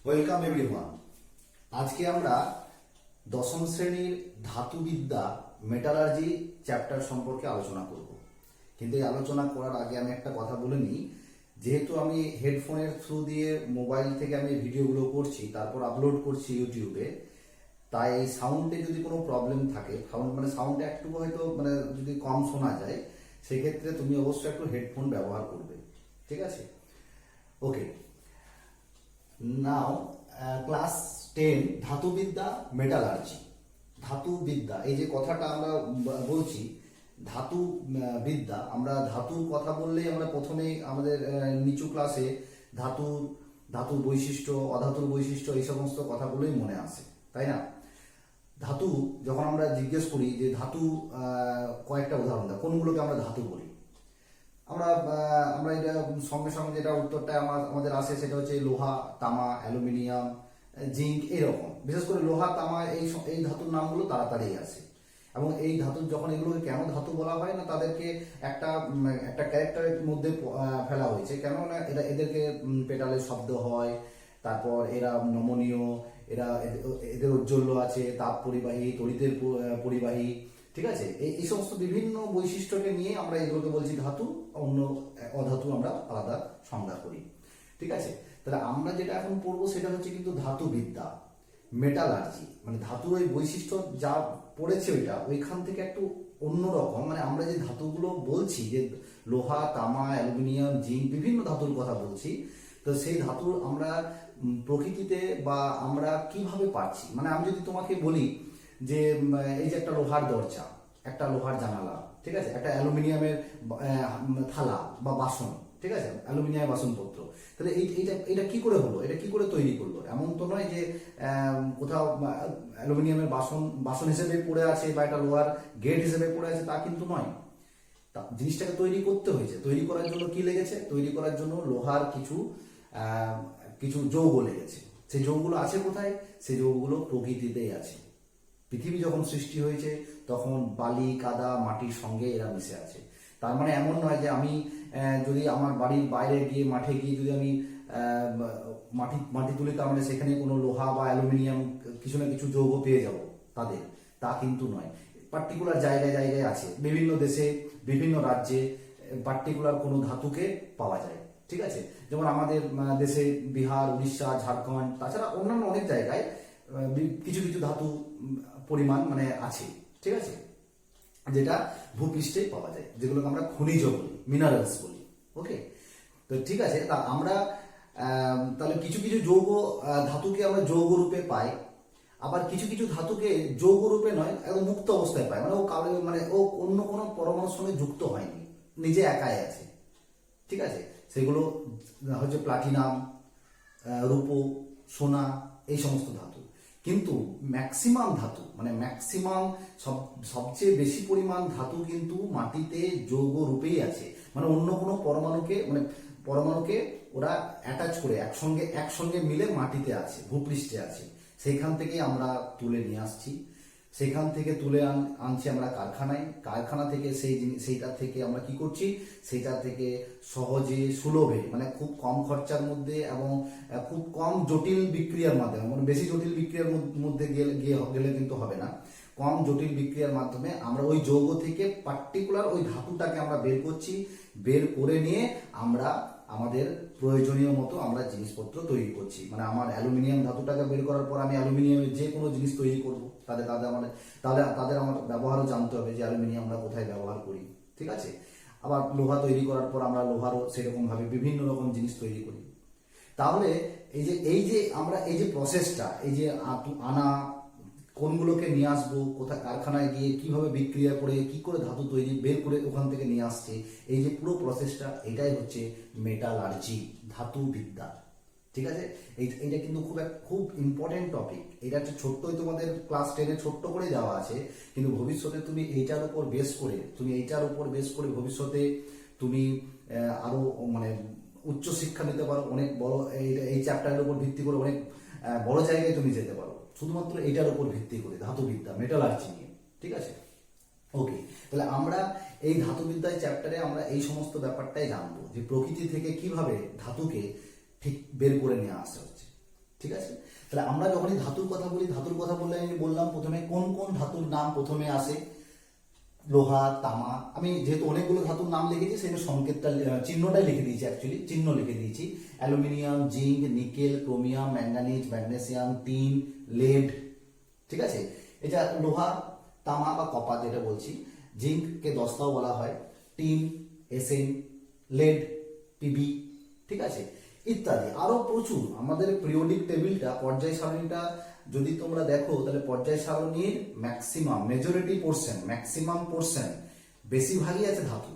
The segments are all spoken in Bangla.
Welcome everyone. আজকে আমরা দশম শ্রেণীর ধাতুবিদ্যা মেটালার্জি চ্যাপ্টার সম্পর্কে আলোচনা করব। কিন্তু এই আলোচনা করার আগে আমি একটা কথা বলে নিই। যেহেতু আমি হেডফোনের থ্রু দিয়ে মোবাইল থেকে আমি ভিডিওগুলো করছি, তারপর আপলোড করছি ইউটিউবে, তাই সাউন্ডে যদি কোনো প্রবলেম থাকে, সাউন্ডে একটু হয়তো যদি কম শোনা যায়, সেক্ষেত্রে তুমি অবশ্যই একটু হেডফোন ব্যবহার করবে। ঠিক আছে? ওকে। নাও ক্লাস 10 ধাতুবিদ্যা মেটালার্জি। ধাতুবিদ্যা, এই যে কথাটা আমরা বলছি ধাতু বিদ্যা, আমরা ধাতুর কথা বললেই আমরা প্রথমেই আমাদের নিচু ক্লাসে ধাতুর বৈশিষ্ট্য, অধাতুর বৈশিষ্ট্য, এই সমস্ত কথাগুলোই মনে আসে, তাই না? ধাতু যখন আমরা জিজ্ঞেস করি যে ধাতু কয়েকটা উদাহরণ দাও, কোনগুলোকে আমরা ধাতু বলি, আমরা আমরা এটা সঙ্গে সঙ্গে যেটা উত্তরটা আমাদের আসে সেটা হচ্ছে লোহা, তামা, অ্যালুমিনিয়াম, জিঙ্ক, এরকম। বিশেষ করে লোহা, তামা, এই ধাতুর নামগুলো তাড়াতাড়ি আসে। এবং এই ধাতুর যখন এগুলোকে কেন ধাতু বলা হয় না, তাদেরকে একটা ক্যারেক্টারের মধ্যে ফেলা হয়েছে। কেননা এদেরকে পেটালে শব্দ হয়, তারপর এরা নমনীয়, এদের ঔজ্জ্বল্য আছে, তাপ পরিবাহী, তড়িতের পরিবাহী। ঠিক আছে? এই সমস্ত বিভিন্ন বৈশিষ্ট্যকে নিয়ে আমরা এগুলোকে বলছি ধাতু, অন্য অধাতু আমরা আলাদা সংজ্ঞা করি। ঠিক আছে? তাহলে আমরা যেটা এখন পড়বো সেটা হচ্ছে কিন্তু ধাতুবিদ্যা মেটালার্জি, ধাতুর ওই বৈশিষ্ট্য যা পড়েছে ওইখান থেকে একটু অন্যরকম। আমরা যে ধাতুগুলো বলছি, যে লোহা, তামা, অ্যালুমিনিয়াম, জিঙ্ক, বিভিন্ন ধাতুর কথা বলছি, তো সেই ধাতুর আমরা প্রকৃতিতে বা আমরা কিভাবে পাচ্ছি। আমি যদি তোমাকে বলি যে এই যে একটা লোহার দরজা, একটা লোহার জানালা, ঠিক আছে, একটা অ্যালুমিনিয়ামের থালা বা বাসন, ঠিক আছে, অ্যালুমিনিয়ামের বাসনপত্র, তাহলে এইটা কি করে হলো, এটা কি করে তৈরি করলো? এমন তো নয় যে কোথাও অ্যালুমিনিয়ামের বাসন হিসেবে পড়ে আছে বা একটা লোহার গেট হিসেবে পড়ে আছে, তা কিন্তু নয়। জিনিসটাকে তৈরি করতে হয়েছে। তৈরি করার জন্য কি লেগেছে? তৈরি করার জন্য লোহার কিছু যৌগ লেগেছে। সেই যৌগগুলো আছে কোথায়? সেই যৌগগুলো প্রকৃতিতেই আছে। পৃথিবী যখন সৃষ্টি হয়েছে তখন বালি, কাদা, মাটির সঙ্গে এরা মিশে আছে। তার মানে এমন নয় যে আমি যদি আমার বাড়ির বাইরে গিয়ে মাঠে গিয়ে যদি আমি মাটি তুলি, তার মানে সেখানে কোনো লোহা বা অ্যালুমিনিয়াম কিছু না কিছু যৌগ পেয়ে যাব তাদের, তা কিন্তু নয়। পার্টিকুলার জায়গায় জায়গায় আছে, বিভিন্ন দেশে, বিভিন্ন রাজ্যে পার্টিকুলার কোনো ধাতুকে পাওয়া যায়। ঠিক আছে? যেমন আমাদের দেশে বিহার, উড়িষ্যা, ঝাড়খণ্ড, তাছাড়া অন্যান্য অনেক জায়গায় কিছু কিছু ধাতু পরিমাণ আছে। ঠিক আছে? যেটা ভূপৃষ্ঠে পাওয়া যায়, যেগুলোকে আমরা খনিজ বলি, মিনারেলস বলি। ওকে, তো ঠিক আছে। তা আমরা তাহলে কিছু কিছু ধাতুকে আমরা যৌগ রূপে পাই, আবার কিছু কিছু ধাতুকে যৌগ রূপে নয়, একদম মুক্ত অবস্থায় পাই। ও অন্য কোনো পরমাণুর সঙ্গে যুক্ত হয়নি, নিজে একাই আছে। ঠিক আছে? সেগুলো হচ্ছে প্লাটিনাম, রূপো, সোনা, এই সমস্ত ধাতু। কিন্তু ম্যাক্সিমাম ধাতু সবচেয়ে বেশি পরিমাণ ধাতু কিন্তু মাটিতে যৌগ রূপেই আছে। অন্য কোনো পরমাণুকে ওরা অ্যাটাচ করে একসঙ্গে মিলে মাটিতে আছে, ভূপৃষ্ঠে আছে। সেইখান থেকেই আমরা তুলে নিয়ে আসছি, সেখান থেকে তুলে আনছি আমরা কারখানা থেকে। সেইটা থেকে আমরা কি করছি? সেইটা থেকে সহজে, সুলভে, খুব কম খরচার মধ্যে এবং খুব কম জটিল বিক্রিয়ার মাধ্যমে, বেশি জটিল বিক্রিয়ার মধ্যে গেলে কিন্তু হবে না, কম জটিল বিক্রিয়ার মাধ্যমে আমরা ওই যৌগ থেকে পার্টিকুলার ওই ধাতুটাকে আমরা বের করছি। বের করে নিয়ে আমরা আমাদের প্রয়োজনীয় মতো আমরা জিনিসপত্র তৈরি করছি। আমার অ্যালুমিনিয়াম ধাতুটাকে বের করার পর আমি অ্যালুমিনিয়ামের যে কোনো জিনিস তৈরি করব, তাদের আমার ব্যবহারও জানতে হবে যে অ্যালুমিনিয়াম আমরা কোথায় ব্যবহার করি। ঠিক আছে? আবার লোহা তৈরি করার পর আমরা লোহারও সেরকম ভাবে বিভিন্ন রকম জিনিস তৈরি করি। তাহলে আমরা এই যে প্রসেসটা, এই যে আনা, কোনগুলোকে নিয়ে আসবো, কোথায় কারখানায় গিয়ে কিভাবে বিক্রিয়া করে কি করে ধাতু তৈরি বের করে ওখান থেকে নিয়ে আসছে, এই যে পুরো প্রসেসটা, এটাই হচ্ছে মেটালার্জি, ধাতুবিদ্যা। ঠিক আছে? এইটা কিন্তু খুব ইম্পর্টেন্ট টপিক। এটা হচ্ছে ছোট্টই তোমাদের ক্লাস 10-এ ছোট্ট করে দেওয়া আছে, কিন্তু ভবিষ্যতে তুমি এইটার উপর বেস করে ভবিষ্যতে তুমি আরো উচ্চ শিক্ষা নিতে পারো। অনেক বড় এই চ্যাপ্টারের উপর ভিত্তি করে অনেক বড় জায়গায় তুমি যেতে পারো, শুধুমাত্র এটার উপর ভিত্তি করে, ধাতুবিদ্যা মেটালার্জি নিয়ে। ঠিক আছে? ওকে, তাহলে আমরা এই ধাতুবিদ্যায় চ্যাপ্টারে আমরা এই সমস্ত ব্যাপারটাই জানবো, যে প্রকৃতি থেকে কিভাবে ধাতুকে ঠিক বের করে নিয়ে আসা হচ্ছে। ঠিক ঠিক আছে? তাহলে আমরা যখনই ধাতুর কথা বলি, ধাতুর কথা বললে আমি বললাম প্রথমে কোন কোন ধাতুর নাম প্রথমে আসে। লোহা, তামা, আমি যেহেতু অনেকগুলো ধাতুর নাম লিখেছি সেই সংকেতটা চিহ্নটাই লিখে দিয়েছি, অ্যাকচুয়ালি চিহ্ন লিখে দিয়েছি। Aluminium, zinc, nickel, chromium, manganese, magnesium, tin, lead, ঠিক আছে? এটা লোহা, তামা বা কপার যেটা বলছি। জিঙ্ককে দস্তাও বলা হয়, টিন, এসএন, লেড, পিবি, ঠিক আছে, ইত্যাদি আরো প্রচুর। আমাদের পিরিয়ডিক টেবিলটা, পর্যায় সারণীটা যদি তোমরা দেখো তাহলে পর্যায় সারণীর ম্যাক্সিমাম পোর্শন বেশিরভাগই আছে ধাতু।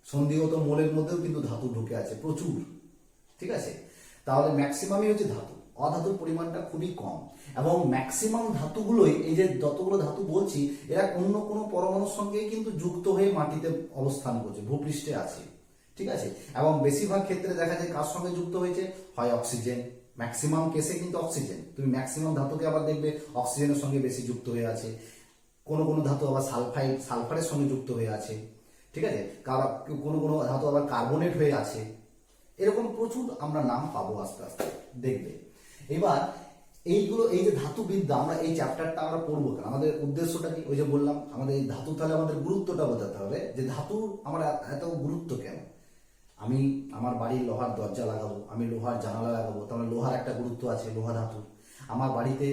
সন্ধিগত মৌলের মধ্যেও কিন্তু ধাতু ঢুকে আছে প্রচুর, ঠিক আছে? তাহলে ম্যাক্সিমামই হচ্ছে ধাতু, অধাতুর পরিমাণটা খুবই কম। এবং ম্যাক্সিমাম ধাতুগুলোই, এই যে যতগুলো ধাতু বলছি, এরা অন্য কোনো পরমাণুর সঙ্গেই কিন্তু যুক্ত হয়ে মাটিতে অবস্থান করছে, ভূপৃষ্ঠে আছে, ঠিক আছে? এবং বেশিরভাগ ক্ষেত্রে দেখা যায় কার সঙ্গে যুক্ত হয়েছে, হয় অক্সিজেন, ম্যাক্সিমাম কেসে কিন্তু অক্সিজেন। তুমি ম্যাক্সিমাম ধাতুকে আবার দেখবে অক্সিজেনের সঙ্গে বেশি যুক্ত হয়ে আছে। কোনো কোনো ধাতু আবার সালফারের সঙ্গে যুক্ত হয়ে আছে, ঠিক আছে? কোনো কোনো ধাতু আবার কার্বনেট হয়ে আছে। এরকম প্রচুর আমরা নাম পাবো আস্তে আস্তে, দেখবে। এবার এইগুলো, এই যে ধাতুবিদ্যা, আমরা এই চ্যাপ্টারটা আমরা পড়বো কেন, আমাদের উদ্দেশ্যটা কি? ওই যে বললাম আমাদের এই ধাতু, তাহলে আমাদের গুরুত্বটা বোঝাতে হবে যে ধাতুর আমরা এত গুরুত্ব কেন। আমি আমার বাড়ির লোহার দরজা লাগাবো, আমি লোহার জানালা লাগাবো, তাহলে লোহার একটা গুরুত্ব আছে, লোহা ধাতু। আমার বাড়িতে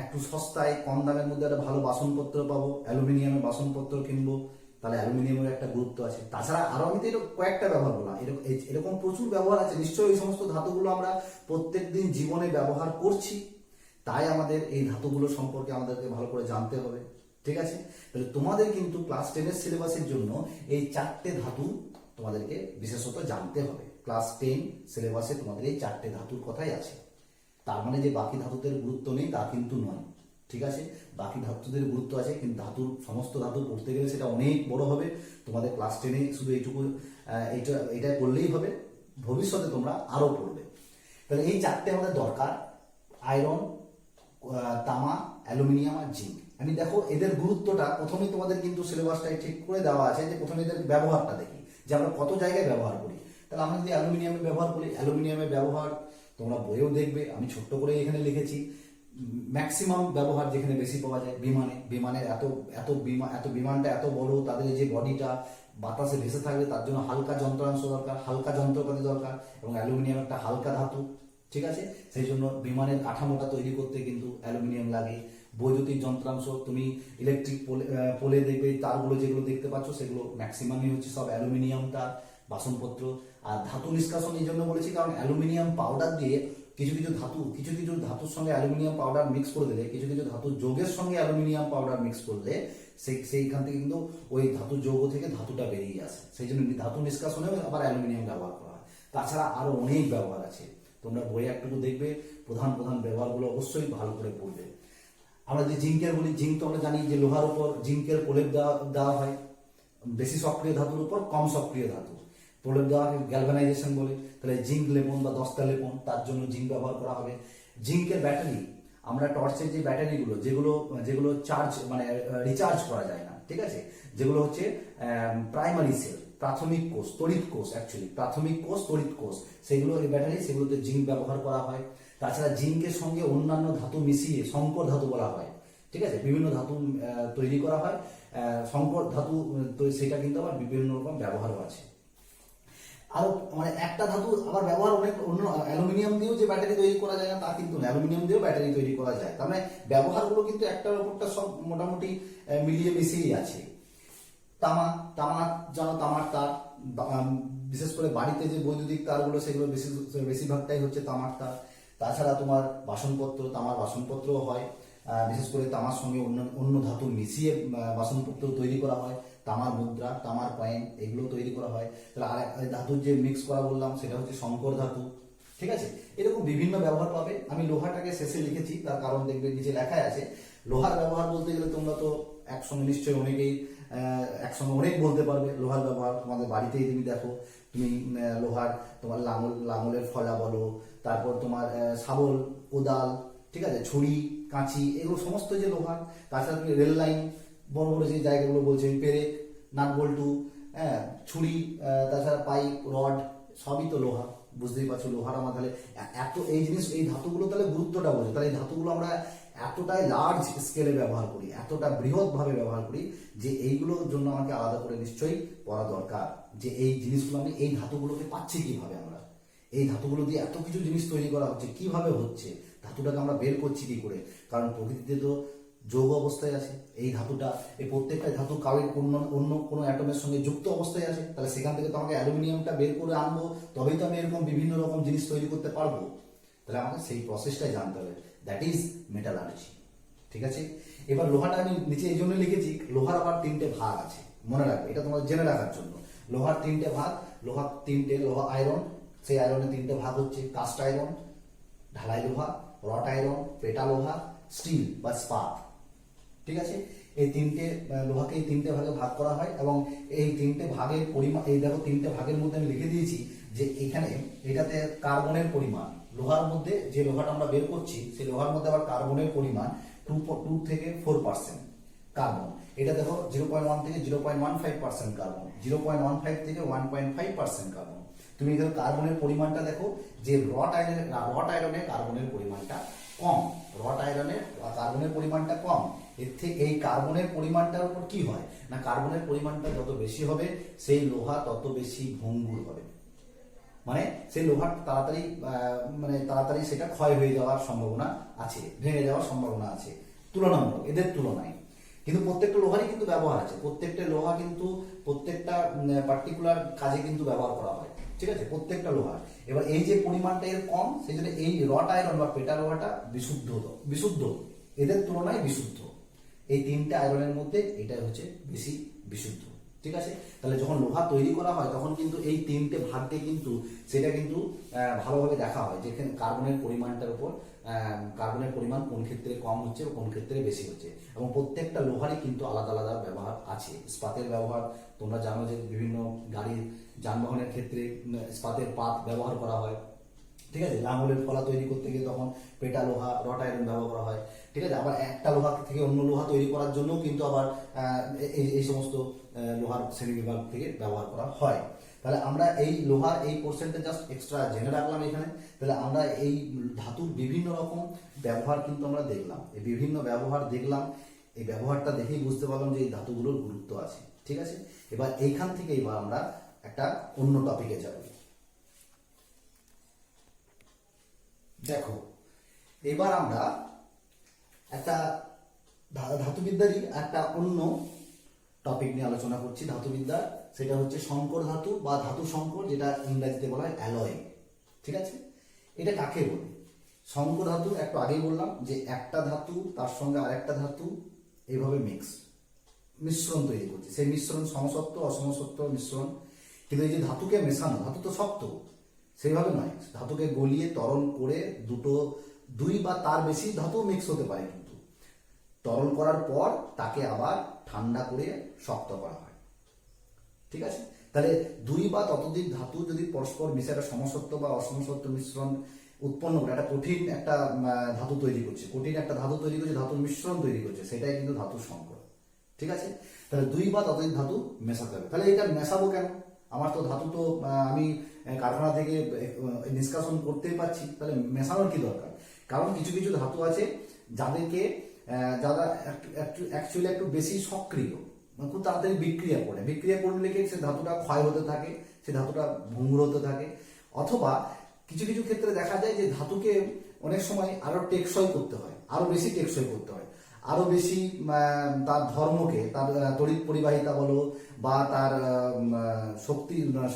একটু সস্তায় কম দামের মধ্যে একটা ভালো বাসনপত্র পাবো, অ্যালুমিনিয়ামের বাসনপত্র কিনবো, তাহলে অ্যালুমিনিয়ামের একটা গুরুত্ব আছে। তাছাড়া আরো আমি তো কয়েকটা ব্যবহার বললাম, এরকম প্রচুর ব্যবহার আছে। নিশ্চয়ই এই সমস্ত ধাতুগুলো আমরা প্রত্যেকদিন জীবনে ব্যবহার করছি, তাই আমাদের এই ধাতুগুলো সম্পর্কে আমাদেরকে ভালো করে জানতে হবে, ঠিক আছে? তাহলে তোমাদের কিন্তু ক্লাস 10-এর সিলেবাসের জন্য এই 4টে ধাতু তোমাদেরকে বিশেষত জানতে হবে। ক্লাস 10 সিলেবাসে তোমাদের এই 4টে ধাতুর কথাই আছে। তার মানে যে বাকি ধাতুদের গুরুত্ব নেই তা কিন্তু নয়, ঠিক আছে? বাকি ধাতুদের গুরুত্ব আছে, কিন্তু ধাতুর সমস্ত ধাতু পড়তে গেলে সেটা অনেক বড় হবে। তোমাদের ক্লাস 10-এ শুধু এইটুকু এটা করলেই হবে, ভবিষ্যতে তোমরা আরো পড়বে। তাহলে এই 4টে আমাদের দরকার, আয়রন, তামা, অ্যালুমিনিয়াম আর জিঙ্ক। আমি দেখো এদের গুরুত্বটা প্রথমেই তোমাদের কিন্তু সিলেবাসটাই ঠিক করে দেওয়া আছে, যে প্রথমে এদের ব্যবহারটা দেখি যে আমরা কত জায়গায় ব্যবহার করি। তাহলে আমরা যদি অ্যালুমিনিয়ামের ব্যবহার করি, অ্যালুমিনিয়ামের ব্যবহার তোমরা বইয়েও দেখবে, আমি ছোট্ট করে এখানে লিখেছি। ম্যাক্সিমাম ব্যবহার যেখানে বেশি পাওয়া যায় বিমানের এত বিমানটা এত বড়, তাদের যে বডিটা বাতাসে ভেসে থাকবে, তার জন্য হালকা যন্ত্রাংশ দরকার, হালকা যন্ত্রপাতি দরকার, এবং অ্যালুমিনিয়াম একটা হালকা ধাতু, ঠিক আছে? সেই জন্য বিমানের কাঠামোটা তৈরি করতে কিন্তু অ্যালুমিনিয়াম লাগে। বৈদ্যুতিক যন্ত্রাংশ, তুমি ইলেকট্রিক পোলে দেখবে তারগুলো যেগুলো দেখতে পাচ্ছ, সেগুলো ম্যাক্সিমামই হচ্ছে সব অ্যালুমিনিয়ামটা। বাসনপত্র আর ধাতু নিষ্কাশন এই জন্য বলেছি কারণ অ্যালুমিনিয়াম পাউডার দিয়ে কিছু কিছু ধাতুর সঙ্গে অ্যালুমিনিয়াম পাউডার মিক্স করে দিলে, কিছু কিছু ধাতুর যৌগের সঙ্গে অ্যালুমিনিয়াম পাউডার মিক্স করলে সেইখান থেকে কিন্তু ওই ধাতু যৌগ থেকে ধাতুটা বেরিয়ে আসে। সেই জন্য ধাতু নিষ্কাশনেও আবার অ্যালুমিনিয়াম ব্যবহার করা হয়। তাছাড়া আরো অনেক ব্যবহার আছে, তোমরা বইয়ে একটু দেখবে, প্রধান প্রধান ব্যবহারগুলো অবশ্যই ভালো করে পড়বে। আমরা যে জিঙ্কের বলি, জিঙ্ক তো আমরা জানি যে লোহার উপর জিঙ্কের প্রলেপ দেওয়া হয়, বেশি সক্রিয় ধাতুর উপর কম সক্রিয় ধাতু প্রলেপ দেওয়া হয়, গ্যালভানাইজেশন বলে। তাহলে জিঙ্ক লেপন বা দস্তা লেপন, তার জন্য জিঙ্ক ব্যবহার করা হবে। জিঙ্কের ব্যাটারি, আমরা টর্চের যে ব্যাটারিগুলো যেগুলো চার্জ মানে রিচার্জ করা যায় না, ঠিক আছে, যেগুলো হচ্ছে প্রাইমারি সেল, প্রাথমিক কোষ, তড়িৎ কোষ, অ্যাকচুয়ালি প্রাথমিক কোষ, তড়িৎ কোষ, সেগুলো এই ব্যাটারি, সেগুলোতে জিঙ্ক ব্যবহার করা হয়। তাছাড়া জিঙ্কের সঙ্গে অন্যান্য ধাতু মিশিয়ে সংকর ধাতু বলা হয়, ঠিক আছে, বিভিন্ন ধাতু তৈরি করা হয়। সংকর ধাতু সেটা কিন্তু আবার বিভিন্ন রকম ব্যবহারও আছে। আরো মানে একটা ধাতু আবার ব্যবহার অনেক অন্য, অ্যালুমিনিয়াম দিয়েও যে ব্যাটারি তৈরি করা যায় না তা কিন্তু না, অ্যালুমিনিয়াম দিয়েও ব্যাটারি তৈরি করা যায়। তার মানে ব্যবহারগুলো কিন্তু একটার উপরটা সব মোটামুটি মিলিয়ে মিশিয়েই আছে। তামা জানো, তামার তার, বিশেষ করে বাড়িতে যে বৈদ্যুতিক তারগুলো সেগুলো বেশিরভাগটাই হচ্ছে তামার তার। তাছাড়া তোমার বাসনপত্র, তামার বাসনপত্রও হয়, বিশেষ করে তামার সঙ্গে অন্য ধাতু মিশিয়ে বাসনপত্র তৈরি করা হয়। তামার মুদ্রা, তামার কয়েন, এগুলো তৈরি করা হয়। তাহলে আর ধাতুর যে মিক্স করা বললাম সেটা হচ্ছে সংকর ধাতু, ঠিক আছে। এরকম বিভিন্ন ব্যবহার পাবে। আমি লোহাটাকে শেষে লিখেছি, তার কারণ দেখবে নিচে লেখাই আছে। লোহার ব্যবহার বলতে গেলে তোমরা তো একসঙ্গে নিশ্চয়ই অনেকেই একসঙ্গে অনেক বলতে পারবে। লোহার ব্যবহার তোমাদের বাড়িতেই তুমি দেখো, তুমি লোহার তোমার লাঙলের ফলা বলো, তারপর তোমার শাবল, কোদাল, ঠিক আছে, ছুরি, কাঁচি, এগুলো সমস্ত যে লোহার। তাছাড়া তুমি রেল লাইন, বড় বড় যে জায়গাগুলো বলছে, পেরেক, নাট বল্টু, ছুরি, তাছাড়া পাইপ, রড, সবই তো লোহা। বুঝতেই পারছো লোহার আমার তাহলে এত এই জিনিস এই ধাতুগুলো তাহলে গুরুত্বটা বোঝো। তাহলে এই ধাতুগুলো আমরা এতটাই লার্জ স্কেলে ব্যবহার করি, এতটা বৃহৎ ভাবে ব্যবহার করি যে এইগুলোর জন্য আমাকে আলাদা করে নিশ্চয়ই পড়া দরকার যে এই জিনিসগুলো আমি এই ধাতুগুলোকে পাচ্ছি কিভাবে, আমরা এই ধাতুগুলো দিয়ে এত কিছু জিনিস তৈরি করা হচ্ছে কিভাবে হচ্ছে, ধাতুটাকে আমরা বের করছি কি করে। কারণ প্রকৃতিতে তো যৌগ অবস্থায় আছে এই ধাতুটা, এই প্রত্যেকটা ধাতু কারোর অন্য কোনো অ্যাটমের সঙ্গে যুক্ত অবস্থায় আছে, তাহলে সেখান থেকে তো আমাকে অ্যালুমিনিয়ামটা বের করে আনবো, তবেই তো আমি এরকম বিভিন্ন রকম জিনিস তৈরি করতে পারবো। তাহলে আমাকে সেই প্রসেসটাই জানতে হবে, দ্যাট ইজ মেটালার্জি। ঠিক আছে, এবার লোহাটা আমি নিচে এই জন্য লিখেছি, লোহার আবার 3টে ভাগ আছে, মনে রাখবে, এটা তোমাদের জেনে রাখার জন্য। লোহার 3টে ভাগ, লোহা আয়রন, সেই আয়রনের 3টে ভাগ হচ্ছে কাস্ট আয়রন, ঢালাই লোহা, রট আয়রন, পেটা লোহা, স্টিল বা স্পাত। ঠিক আছে, এই 3টে লোহাকে এই 3টে ভাগে ভাগ করা হয় এবং এই 3টে ভাগের পরিমাণ, এই দেখো 3টে ভাগের মধ্যে আমি লিখে দিয়েছি যে এখানে এটাতে কার্বনের পরিমাণ, লোহার মধ্যে যে লোহাটা আমরা বের করছি সেই লোহার মধ্যে আবার কার্বনের পরিমাণ 2 থেকে 4% কার্বন। এটা দেখো 0.1 থেকে 0.15% কার্বন, 0.15 থেকে 1.5% কার্বন। তুমি দেখো কার্বনের পরিমাণটা দেখো যে রট আয়রনে কার্বনের পরিমাণটা কম, রট আয়রনে কার্বনের পরিমাণটা কম। এর থেকে এই কার্বনের পরিমাণটার উপর কি হয় না, কার্বনের পরিমাণটা যত বেশি হবে সেই লোহা তত বেশি ভঙ্গুর হবে, মানে সেই লোহার তাড়াতাড়ি সেটা ক্ষয় হয়ে যাওয়ার সম্ভাবনা আছে, ভেঙে যাওয়ার সম্ভাবনা আছে তুলনামূলক এদের তুলনায়। কিন্তু প্রত্যেকটা লোহারই কিন্তু ব্যবহার আছে, প্রত্যেকটা লোহা কিন্তু প্রত্যেকটা পার্টিকুলার কাজে কিন্তু ব্যবহার করা হয়। ঠিক আছে, প্রত্যেকটা লোহার। এবার এই যে পরিমাণটা এর কম, সেই জন্য এই রট আয়রন বা পেটা লোহাটা বিশুদ্ধ এদের তুলনায় বিশুদ্ধ। এই 3টে আয়রনের মধ্যে এটা হচ্ছে বেশি বিশুদ্ধ। ঠিক আছে, তাহলে যখন লোহা তৈরি করা হয় তখন কিন্তু এই 3টে ভাগকে কিন্তু সেটা কিন্তু ভালোভাবে দেখা হয়, যেখানে কার্বনের পরিমাণটার উপর কার্বনের পরিমাণ কোন ক্ষেত্রে কম হচ্ছে কোন ক্ষেত্রে বেশি হচ্ছে। এবং প্রত্যেকটা লোহারই কিন্তু আলাদা আলাদা ব্যবহার আছে। ইস্পাতের ব্যবহার তোমরা জানো যে বিভিন্ন গাড়ির যানবাহনের ক্ষেত্রে ইস্পাতের পাত ব্যবহার করা হয়। ঠিক আছে, লাঙলের ফলা তৈরি করতে গিয়ে তখন পেটা লোহা, রট আয়রন ব্যবহার করা হয়। ঠিক আছে, আবার একটা লোহা থেকে অন্য লোহা তৈরি করার জন্য কিন্তু আবার এই সমস্ত লোহার শ্রেণীবিভাগ থেকে ব্যবহার করা হয়। তাহলে আমরা এই লোহার এই পোর্শনটা জাস্ট এক্সট্রা জেনে রাখলাম এখানে। তাহলে আমরা এই ধাতুর বিভিন্ন রকম ব্যবহার কিন্তু আমরা দেখলাম, এই বিভিন্ন ব্যবহার দেখলাম, এই ব্যবহারটা দেখেই বুঝতে পারলাম যে এই ধাতুগুলোর গুরুত্ব আছে। ঠিক আছে, এবার এইখান থেকে এবার আমরা একটা অন্য টপিকে যাব। দেখো, এবার আমরা একটা ধাতুবিদ্যারই একটা অন্য টপিক নিয়ে আলোচনা করছি ধাতুবিদ্যার, সেটা হচ্ছে সংকর ধাতু বা ধাতু সংকর, যেটা ইংরেজিতে বলা হয় অ্যালয়। ঠিক আছে, এটা কাকে বলে? সংকর ধাতু একটু আগেই বললাম যে একটা ধাতু তার সঙ্গে আরেকটা ধাতু এইভাবে মিশ্রণ তৈরি করছে, সেই মিশ্রণ সমসত্ব অসমসত্ব মিশ্রণ। কিন্তু এই যে ধাতুকে মেশানো, ধাতু তো শক্ত, সেইভাবে নয়, ধাতুকে গলিয়ে তরল করে দুই বা তার বেশি ধাতু মিক্স হতে পারে, কিন্তু তরল করার পর তাকে আবার ঠান্ডা করে শক্ত করা হয়। ঠিক আছে, তাহলে 2 বা ততোধিক ধাতু যদি পরস্পর মিশে একটা সমসত্ব বা অসমসত্ব মিশ্রণ উৎপন্ন করে একটা কঠিন একটা ধাতু তৈরি করছে, ধাতুর মিশ্রণ তৈরি করছে, সেটাই কিন্তু ধাতু সংকর। ঠিক আছে, তাহলে 2 বা ততোধিক ধাতু মেশাতে হবে। তাহলে এটা মেশাবো কেন? আমার তো ধাতু তো আমি কারখানা থেকে নিষ্কাশন করতেই পারছি, তাহলে মেশানোর কি দরকার? কারণ কিছু কিছু ধাতু আছে যারা অ্যাকচুয়ালি একটু বেশি সক্রিয়, খুব তাড়াতাড়ি বিক্রিয়া করলে কি সে ধাতুটা ক্ষয় হতে থাকে, সে ধাতুটা ভঙ্গুর হতে থাকে। অথবা কিছু কিছু ক্ষেত্রে দেখা যায় যে ধাতুকে অনেক সময় আরো টেকসই করতে হয়, আরো বেশি টেকসই করতে হয়, আরো বেশি তার ধর্মকে, তার তড়িৎ পরিবাহিতা বলো বা তার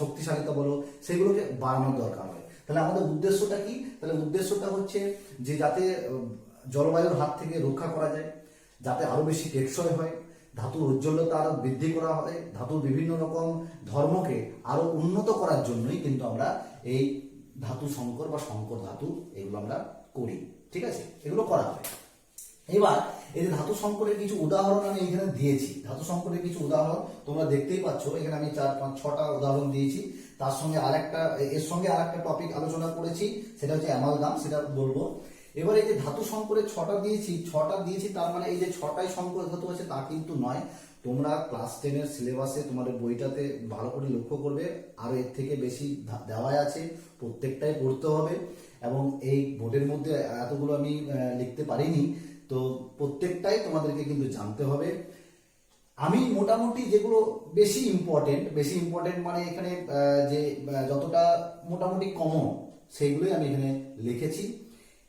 শক্তিশালিতা বলো, সেগুলোকে বাড়ানোর দরকার হয়। তাহলে আমাদের উদ্দেশ্যটা কি? তাহলে উদ্দেশ্যটা হচ্ছে যে যাতে জলবায়ুর হাত থেকে রক্ষা করা যায়, যাতে আরো বেশি টেকসই হয়, ধাতুর উজ্জ্বলতা আরো বৃদ্ধি করা হয়, ধাতুর বিভিন্ন রকম ধর্মকে আরো উন্নত করার জন্যই কিন্তু আমরা এই ধাতু সংকর বা সংকর ধাতু এগুলো আমরা করি। ঠিক আছে, এগুলো করা হয়। এবার এই যে ধাতু সংকরের কিছু উদাহরণ আমি এখানে দিয়েছি, ধাতু সংকরের কিছু উদাহরণ তোমরা দেখতেই পাচ্ছ এখানে আমি 4-5-6টা উদাহরণ দিয়েছি। তার সঙ্গে এর সঙ্গে আরেকটা টপিক আলোচনা করেছি, সেটা হচ্ছে অ্যামালগাম, সেটা বলবো। এবার এই যে ধাতু সংকরের 6টা দিয়েছি, তার মানে এই যে 6টাই সংকর ধাতু আছে তা কিন্তু নয়। তোমরা ক্লাস 10-এর সিলেবাসে তোমাদের বইটাতে ভালো করে লক্ষ্য করবে, আরো এর থেকে বেশি দেওয়া আছে, প্রত্যেকটাই পড়তে হবে। এবং এই বোর্ডের মধ্যে এতগুলো আমি লিখতে পারিনি, তো প্রত্যেকটাই তোমাদেরকে কিন্তু জানতে হবে। আমি মোটামুটি যেগুলো বেশি ইম্পর্টেন্ট মানে এখানে যে যতটা মোটামুটি কমন সেইগুলোই আমি এখানে লিখেছি।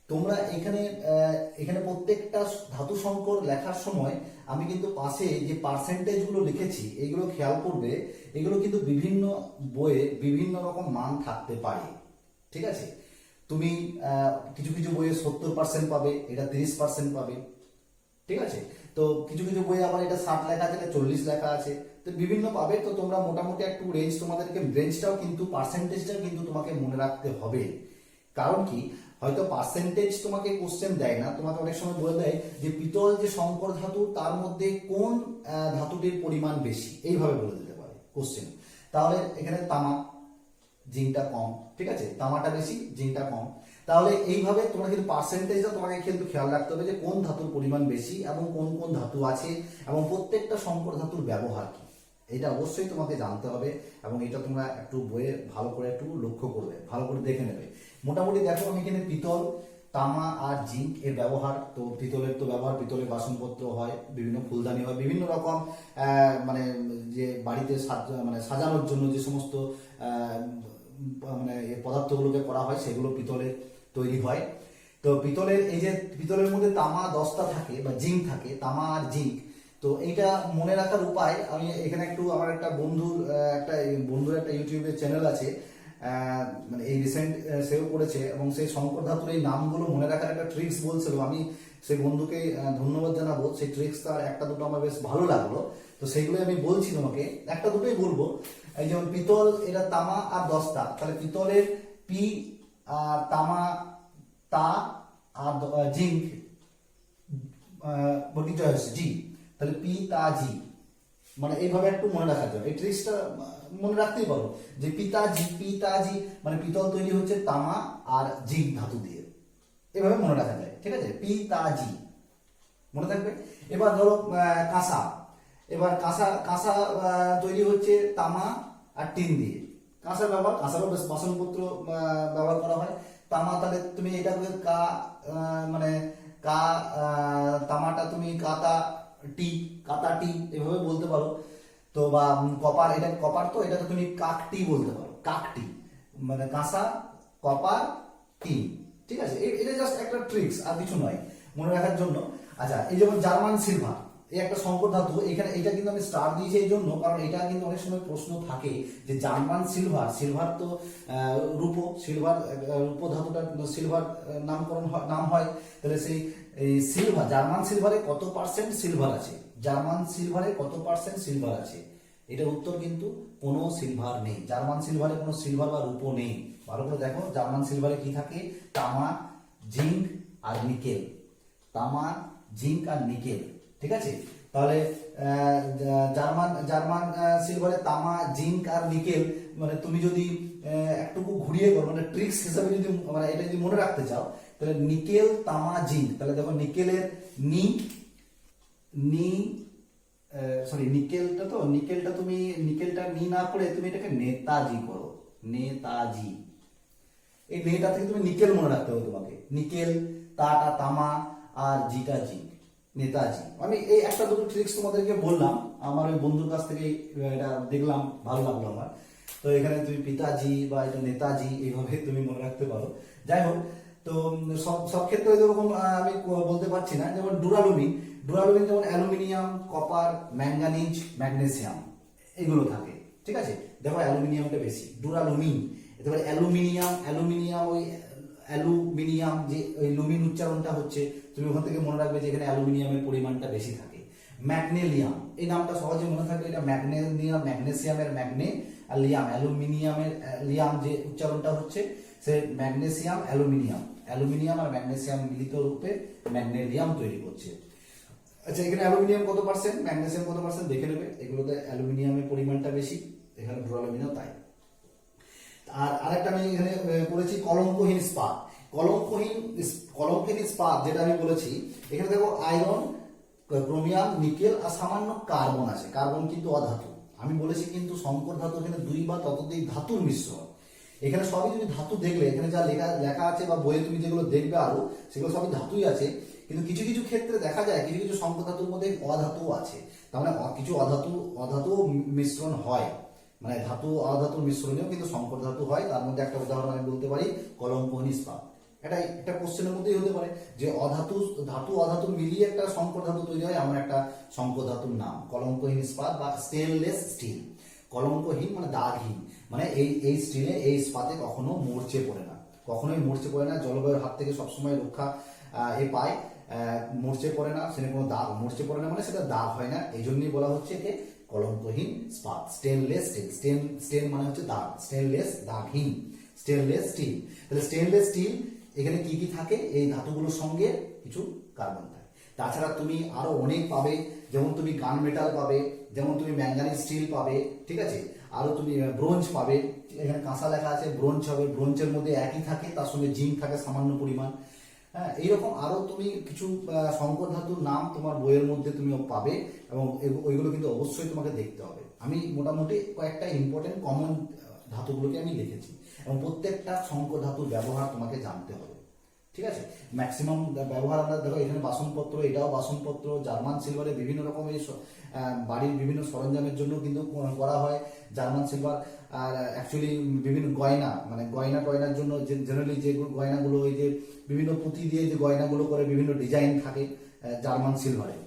তোমরা এখানে প্রত্যেকটা ধাতু সংকর লেখার সময় আমি কিন্তু পাশে যে পার্সেন্টেজগুলো লিখেছি এইগুলো খেয়াল করবে। এগুলো কিন্তু বিভিন্ন বইয়ে বিভিন্ন রকম মান থাকতে পারে, ঠিক আছে। তুমি কিছু কিছু বইয়ে 70% পাবে, এটা 30% পাবে, ঠিক আছে। তো কিছু কিছু বই আবার এটা 60 লেখা আছে, এটা 40 লেখা আছে, তো বিভিন্ন পাবে। তো তোমরা মোটামুটি একটু তোমাদেরকে রেঞ্জটাও কিন্তু পার্সেন্টেজটাও কিন্তু তোমাকে মনে রাখতে হবে। কারণ কি, হয়তো পার্সেন্টেজ তোমাকে কোশ্চেন দেয় না, তোমাকে অনেক সময় বলে দেয় যে পিতল যে সংকর ধাতু তার মধ্যে কোন ধাতুটির পরিমাণ বেশি, এইভাবে বলে দিতে পারে কোশ্চেন। তাহলে এখানে তামা, জিঙ্কটা কম, ঠিক আছে, তামাটা বেশি, জিঙ্কটা কম। তাহলে এইভাবে তোমরা কিন্তু পার্সেন্টেজটা তোমাকে কিন্তু খেয়াল রাখতে হবে যে কোন ধাতুর পরিমাণ বেশি এবং কোন কোন ধাতু আছে এবং প্রত্যেকটা সংকর ধাতুর ব্যবহার কি, এটা অবশ্যই তোমাকে জানতে হবে। এবং এটা তোমরা একটু বইয়ে ভালো করে একটু লক্ষ্য করবে, ভালো করে দেখে নেবে। মোটামুটি দেখো আমি এখানে পিতল, তামা আর জিঙ্ক এর ব্যবহার। তো পিতলের তো ব্যবহার, পিতলের বাসনপত্র হয়, বিভিন্ন ফুলদানি হয়, বিভিন্ন রকম মানে যে বাড়িতে মানে সাজানোর জন্য যে সমস্ত মানে পদার্থগুলোকে করা হয় সেগুলো পিতলে তৈরি হয়। তো পিতলের এই যে পিতলের মধ্যে তামা 10টা থাকে বা জিঙ্ক থাকে, তামা আর জিঙ্ক। তো এইটা মনে রাখার উপায়, আমি এখানে একটু আমার একটা বন্ধুর একটা ইউটিউবে চ্যানেল আছে, মানে এই রিসেন্ট সেও করেছে এবং সেই সংকর ধাতুর এই নামগুলো মনে রাখার একটা ট্রিক্স বলছিল। আমি সেই বন্ধুকে ধন্যবাদ জানাবো, সেই ট্রিক্স তার একটা দুটো আমার বেশ ভালো লাগলো। তো সেইগুলো আমি বলছি তোমাকে, একটা দুটোই বলবো। এই যেমন পিতল, এটা তামা আর 10টা, তাহলে পিতলের পি আর তামা তা আর জিঙ্ক জি, তাহলে পি তা জি, মানে এইভাবে একটু মনে রাখা যায়। এই ট্রিক্সটা মনে রাখতেই পারো যে পিতাজি মানে পিতল তৈরি হচ্ছে তামা আর জিঙ্ক ধাতু দিয়ে, এভাবে মনে রাখা যায়, ঠিক আছে, পিতাজি মনে থাকবে। এবার ধরো কাঁসা, এবার কাঁসা তৈরি হচ্ছে তামা আর টিন দিয়ে। কাঁসার বাসনপত্র ব্যবহার করা হয়। তামা, তাহলে তুমি এটাকে মানে তামাটা তুমি কাতা টি এভাবে বলতে পারো। তো বা কপার, এটা কপার, তো এটাকে তুমি কাকটি বলতে পারো, কাকটি মানে কাঁসা, কপার, টিন, ঠিক আছে। এটা জাস্ট একটা ট্রিক্স, আর কিছু নয় মনে রাখার জন্য। আচ্ছা, এই যেমন জার্মান সিলভার, এই একটা সংকর ধাতু। এখানে এটা কিন্তু আমি স্টার দিয়েছি এই জন্য, কারণ এটা কিন্তু অনেক সময় প্রশ্ন থাকে যে জার্মান সিলভার তো রূপো, রূপ ধাতুটা সিলভার নাম হয়। তাহলে সেই সিলভার, জার্মান সিলভারে কত পার্সেন্ট সিলভার আছে, জার্মান সিলভারে কত পার্সেন্ট সিলভার আছে, এটার উত্তর কিন্তু কোনো সিলভার নেই। জার্মান সিলভারে কোনো সিলভার বা রূপো নেই। ভালো করে দেখো, জার্মান সিলভারে কি থাকে, তামা, জিঙ্ক আর নিকেল, তামা, জিঙ্ক আর নিকেল, ঠিক আছে। তাহলে জার্মান সিলভারে তামা, জিঙ্ক আর নিকেল, মানে তুমি যদি একটুকু ঘুরিয়ে করো, মানে ট্রিক্স হিসাবে যদি মানে এটা যদি মনে রাখতে চাও, তাহলে নিকেল, তামা, জিঙ্ক, তাহলে দেখো নিকেলের নিকেলটা তুমি নিকেলটা না করে তুমি এটাকে নেতাজি করো, নেতাজি। এই নেটা থেকে তুমি নিকেল মনে রাখতে হবে তোমাকে, নিকেল, তাটা তামা আর জিটা জিঙ্ক, নেতাজি। আমি এই একটা দুটো ট্রিক্স তোমাদেরকে বললাম, আমার ওই বন্ধুর কাছ থেকে এটা দেখলাম, ভালো লাগলো আমার। তো এখানে তুমি পিতাজি বা এটা নেতাজি এইভাবে তুমি মনে রাখতে পারো। যাই হোক, তো সব ক্ষেত্রে এরকম আমি বলতে পারছি না। যেমন ডুরালুমিন যেমন অ্যালুমিনিয়াম, কপার, ম্যাঙ্গানিজ, ম্যাগনেসিয়াম এগুলো থাকে, ঠিক আছে। দেখো অ্যালুমিনিয়ামটা বেশি, ডুরালুমিন। এবার অ্যালুমিনিয়াম ওই অ্যালুমিনিয়াম যে ওই লুমিন উচ্চারণটা হচ্ছে, তুমি ওখান থেকে মনে রাখবে যে এখানে অ্যালুমিনিয়ামের পরিমাণটা বেশি থাকে। ম্যাগনেলিয়াম, এই নামটা সহজে মনে থাকবে, এটা ম্যাগনেসিয়ামের ম্যাগনে আর লিয়াম, অ্যালুমিনিয়ামের লিয়াম যে উচ্চারণটা হচ্ছে, সে ম্যাগনেসিয়াম অ্যালুমিনিয়াম আর ম্যাগনেসিয়াম মিলিত রূপে ম্যাগনেলিয়াম তৈরি করছে। আচ্ছা, এখানে অ্যালুমিনিয়াম কত পার্সেন্ট, ম্যাগনেসিয়াম কত পার্সেন্ট দেখে নেবে। এগুলোতে অ্যালুমিনিয়ামের পরিমাণটা বেশি, এখানে ডুরালুমিনও তাই। আর আরেকটা আমি এখানে করেছি কলঙ্কহীন ইস্পাত, যেটা আমি বলেছি এখানে দেখো আয়রন, ক্রোমিয়াম, নিকেল আর সামান্য কার্বন আছে। কার্বন কিন্তু অধাতু। আমি বলেছি কিন্তু সংকর ধাতু এখানে 2 বা ততোধিক ধাতুর মিশ্রণ। এখানে সবই তুমি ধাতু দেখলে, এখানে যা লেখা আছে বা বইয়ে তুমি যেগুলো দেখবে আরো, সেগুলো সবই ধাতুই আছে। কিন্তু কিছু কিছু ক্ষেত্রে দেখা যায় কিছু কিছু সংকর ধাতুর মধ্যে অধাতুও আছে। তার মানে কিছু অধাতু মিশ্রণ হয়, মানে ধাতু অধাতুর মিশ্রণেও কিন্তু সংকর ধাতু হয়। তার মধ্যে একটা উদাহরণ আমি বলতে পারি কলঙ্কহীন ইস্পাত। এটা কোশ্চেনের মধ্যেই হতে পারে যে ধাতু অধাতু মিলিয়ে একটা সংকর ধাতু তৈরি হয়, এমন একটা সংকর ধাতুর নাম কলঙ্কহীন ইস্পাত বা স্টেনলেস স্টিল। কলঙ্কহীন মানে দাগহীন, মানে এই স্টিলে, এই ইস্পাতে কখনো মরচে পড়ে না, কখনোই মরচে পড়ে না, জলবায়ুর হাত থেকে সবসময় রক্ষা পায়, মরচে পড়ে না, সেটা কোনো দাগ মরচে পড়ে না, মানে সেটা দাগ হয় না। এই জন্যই বলা হচ্ছে একে কলঙ্কহীন ইস্পাত, স্টেনলেস স্টিল। স্টেন মানে হচ্ছে দাগ, স্টেনলেস দাগহীন, স্টেনলেস স্টিল। তাহলে স্টেনলেস স্টিল এখানে কি কি থাকে? এই ধাতুগুলোর সঙ্গে কিছু কার্বন থাকে। তাছাড়া তুমি আরো অনেক পাবে, যেমন তুমি গান মেটাল পাবে, যেমন তুমি ম্যাঙ্গানিজ স্টিল পাবে, ঠিক আছে, আরো তুমি ব্রোঞ্জ পাবে। এখানে কাঁসা লেখা আছে, ব্রোঞ্জ হবে, ব্রোঞ্জের মধ্যে একই থাকে, তার সঙ্গে জিঙ্ক থাকে সামান্য পরিমাণ। হ্যাঁ, এইরকম আরো তুমি কিছু সংকর ধাতুর নাম তোমার বইয়ের মধ্যে তুমি পাবে, এবং ওইগুলো কিন্তু অবশ্যই তোমাকে দেখতে হবে। আমি মোটামুটি কয়েকটা ইম্পর্টেন্ট কমন ধাতুগুলোকে আমি লিখেছি, এবং প্রত্যেকটা সংকর ধাতুর ব্যবহার তোমাকে জানতে হবে, ঠিক আছে। ম্যাক্সিমাম ব্যবহার আমরা দেখো, এখানে বাসনপত্র, এটাও বাসনপত্র, জার্মান সিলভারে বিভিন্ন রকম এই বাড়ির বিভিন্ন সরঞ্জামের জন্য কিন্তু করা হয় জার্মান সিলভার। আর অ্যাকচুয়ালি বিভিন্ন গয়না, মানে গয়নার জন্য জেনারেলি যে গয়নাগুলো, ওই যে বিভিন্ন পুঁতি দিয়ে যে গয়নাগুলো করে বিভিন্ন ডিজাইন থাকে জার্মান সিলভারে।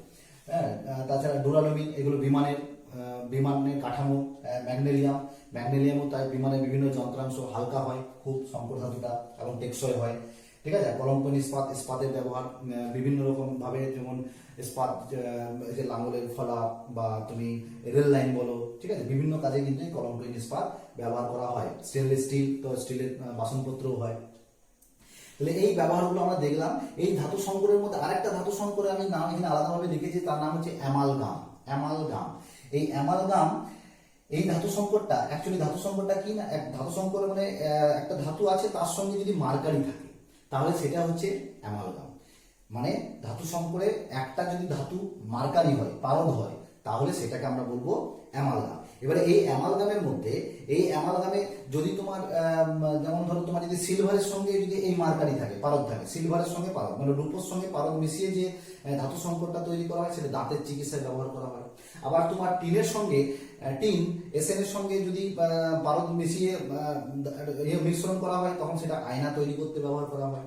হ্যাঁ, তাছাড়া ডুরালুমিন, এগুলো বিমানের কাঠামো। ম্যাগনেলিয়ামও তাই, বিমানের বিভিন্ন যন্ত্রাংশ হালকা হয় খুব সংকর ধাতুটা, এবং টেকসই হয়, ঠিক আছে। কলঙ্কহীন ইস্পাতের ব্যবহার বিভিন্ন রকম ভাবে, যেমন ইস্পাত যে লাঙলের ফলা বা তুমি রেল লাইন বলো, ঠিক আছে, বিভিন্ন কাজে কিন্তু এই কলঙ্কহীন ইস্পাত ব্যবহার করা হয়। স্টেনলেস স্টিল, তো স্টিলের বাসনপত্রও হয়। তাহলে এই ব্যবহারগুলো আমরা দেখলাম। এই ধাতু সংকরের মধ্যে আরেকটা ধাতু সংকরের আমি নাম এখানে আলাদাভাবে লিখেছি, তার নাম হচ্ছে অ্যামালগাম। এই অ্যামালগাম, এই ধাতু সংকরটা অ্যাকচুয়ালি, ধাতু সংকরটা কি না, ধাতু সংকর মানে একটা ধাতু আছে, তার সঙ্গে যদি মার্কারি থাকে তাহলে সেটা হচ্ছে অ্যামালগাম। মানে ধাতু সংকরে একটা যদি ধাতু মার্কারি হয়, পারদ হয়, তাহলে সেটাকে আমরা বলবো অ্যামালগাম। এবারে এই অ্যামালগামের মধ্যে, এই অ্যামালগামে যদি তোমার যেমন ধরো তোমার যদি সিলভারের সঙ্গে যদি এই মার্কারি থাকে, পারদ থাকে, সিলভারের সঙ্গে পারদ মানে রূপোর সঙ্গে পারদ মিশিয়ে যে ধাতু সংকরটা তৈরি করা হয়, সেটা দাঁতের চিকিৎসায় ব্যবহার করা হয়। আবার তোমার টিনের সঙ্গে এসএন এর সঙ্গে যদি পারদ মিশিয়ে মিশ্রণ করা হয়, তখন সেটা আয়না তৈরি করতে ব্যবহার করা হয়,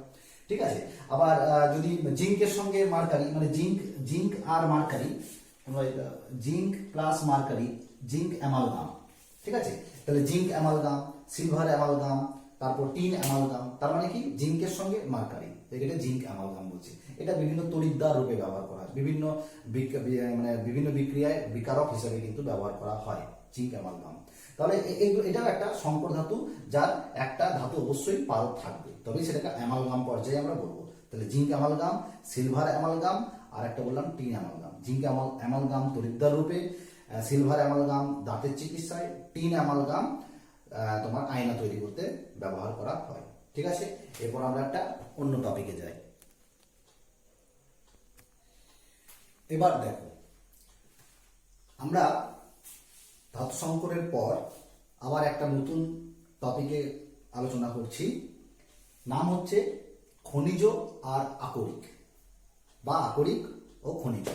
ঠিক আছে। আবার যদি জিঙ্কের সঙ্গে মার্কারি, মানে জিঙ্ক আর mercury, zinc plus mercury, zinc amalgam, ঠিক আছে। তাহলে জিঙ্ক অ্যামালগাম, সিলভার অ্যামালগাম, তারপর টিন অ্যামালগাম, তার মানে কি জিঙ্কের সঙ্গে মার্কারি, এটা জিঙ্ক অ্যামালগাম বলছে। এটা বিভিন্ন তড়িৎদ্বার রূপে ব্যবহার করা হয়, বিভিন্ন বিক্রিয়ায় বিকারক হিসেবে কিন্তু ব্যবহার করা হয় জিঙ্ক অ্যামালগাম। তাহলে এটাও একটা সংকর ধাতু, যার একটা ধাতু অবশ্যই পারদ থাকবে, তবে সেটাকে অ্যামালগাম পর্যায়ে আমরা বলবো। তাহলে জিঙ্ক অ্যামালগাম, সিলভার অ্যামালগাম, আর একটা বললাম টিন অ্যামালগাম। জিঙ্ক অ্যামালগাম তড়িৎদ্বার রূপে, সিলভার অ্যামালগাম দাঁতের চিকিৎসায়, টিন অ্যামালগাম তোমার আয়না তৈরি করতে ব্যবহার করা হয়, ঠিক আছে। এরপর আমরা একটা অন্য টপিকে যাই। এবার দেখো, আমরা ধাতু সংকরের পর আবার একটা নতুন টপিকে আলোচনা করছি, নাম হচ্ছে খনিজ আর আকরিক, বা আকরিক ও খনিজ।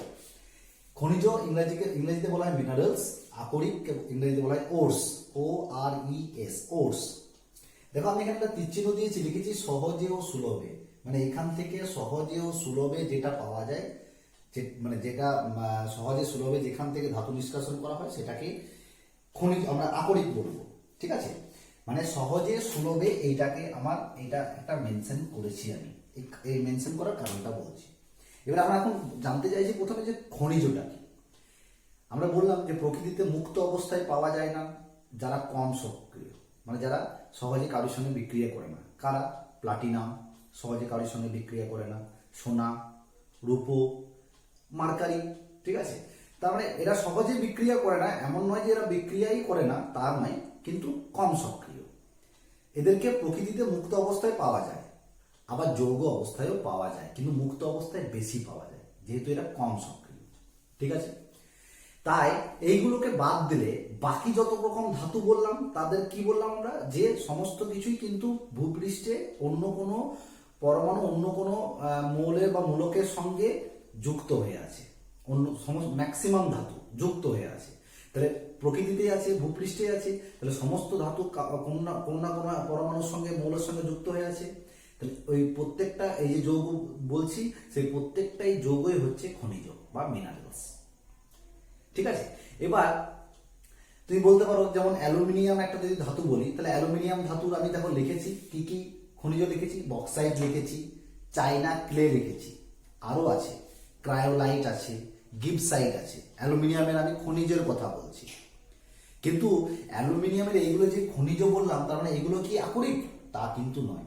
খনিজ ইংরেজিতে বলা হয় মিনারেলস, আকরিক ইংরেজিতে বলা হয় ওর্স, ORES, ওর্স। দেখো আমি এখানে একটা তীরচিহ্ন দিয়েছি, লিখেছি সহজে ও সুলভে, মানে এখান থেকে সহজে ও সুলভে যেটা পাওয়া যায়, মানে যেটা সহজে সুলভে যেখান থেকে ধাতু নিষ্কাশন করা হয়, সেটাকে খনিজ, আমরা আকরিক বলবো, ঠিক আছে। মানে সহজে সুলভে, এইটাকে আমার এটা একটা মেনশন করেছি আমি, এই মেনশন করার কারণটা বলছি। এবার আমরা এখন জানতে চাইছি প্রথমে যে খনিজটা কি। আমরা বললাম যে প্রকৃতিতে মুক্ত অবস্থায় পাওয়া যায় না, যারা কম সক্রিয়, মানে যারা সহজে কারোর সঙ্গে বিক্রিয়া করে না। কারা? প্লাটিনাম সহজে কারোর সঙ্গে বিক্রিয়া করে না, সোনা, রূপো, মার্কারি, ঠিক আছে। তার মানে এরা সহজে বিক্রিয়া করে না, এমন নয় যে এরা বিক্রিয়াই করে না, তা নয়, কিন্তু কম সক্রিয়। এদেরকে প্রকৃতিতে মুক্ত অবস্থায় পাওয়া যায়, আবার যৌগ অবস্থায়ও পাওয়া যায়, কিন্তু মুক্ত অবস্থায় বেশি পাওয়া যায়, যেহেতু এরা কম সক্রিয়। ঠিক আছে। তাই এইগুলোকে বাদ দিলে বাকি যত রকম ধাতু বললাম তাদের কি বললাম আমরা, যে সমস্ত কিছুই কিন্তু ভূপৃষ্ঠে অন্য কোনো পরমাণু অন্য কোনো মৌলের বা মূলকের সঙ্গে যুক্ত হয়ে আছে, অন্য সমস্ত ম্যাক্সিমাম ধাতু যুক্ত হয়ে আছে। তাহলে প্রকৃতিতে আছে, ভূপৃষ্ঠে আছে, তাহলে সমস্ত ধাতু কোনো না কোনো পরমাণুর সঙ্গে মৌলের সঙ্গে যুক্ত হয়ে আছে। তাহলে ওই প্রত্যেকটা এই যে যৌগ বলছি সেই প্রত্যেকটাই যৌগই হচ্ছে খনিজ বা মিনারেলস। ঠিক আছে। এবার তুমি বলতে পারো যেমন অ্যালুমিনিয়াম একটা যদি ধাতু বলি, তাহলে অ্যালুমিনিয়াম ধাতুর আমি দেখো লিখেছি কি কি খনিজ লিখেছি, বক্সাইট লিখেছি, চায়না ক্লে লিখেছি, আরো আছে ক্রায়োলাইট আছে, গিবসাইট আছে। অ্যালুমিনিয়ামের আমি খনিজের কথা বলছি, কিন্তু অ্যালুমিনিয়ামের এইগুলো যে খনিজ বললাম তার মানে এগুলো কি আকরিক? তা কিন্তু নয়।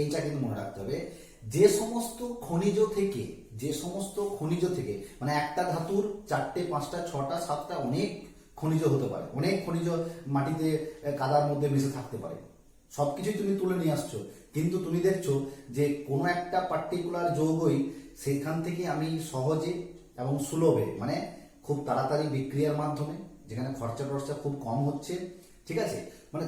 এইটা কিন্তু মনে রাখতে হবে, যে সমস্ত খনিজ থেকে মানে একটা ধাতুর 4টে 5টা 6টা 7টা অনেক খনিজ হতে পারে, অনেক খনিজ মাটিতে কাদার মধ্যে মিশে থাকতে পারে, সবকিছুই তুমি তুলে নিয়ে আসছো, কিন্তু তুমি দেখছো যে কোনো একটা পার্টিকুলার যৌগই সেখান থেকে আমি সহজে এবং সুলভে মানে খুব তাড়াতাড়ি বিক্রিয়ার মাধ্যমে, যেখানে খরচা টরচা খুব কম হচ্ছে, ঠিক আছে, মানে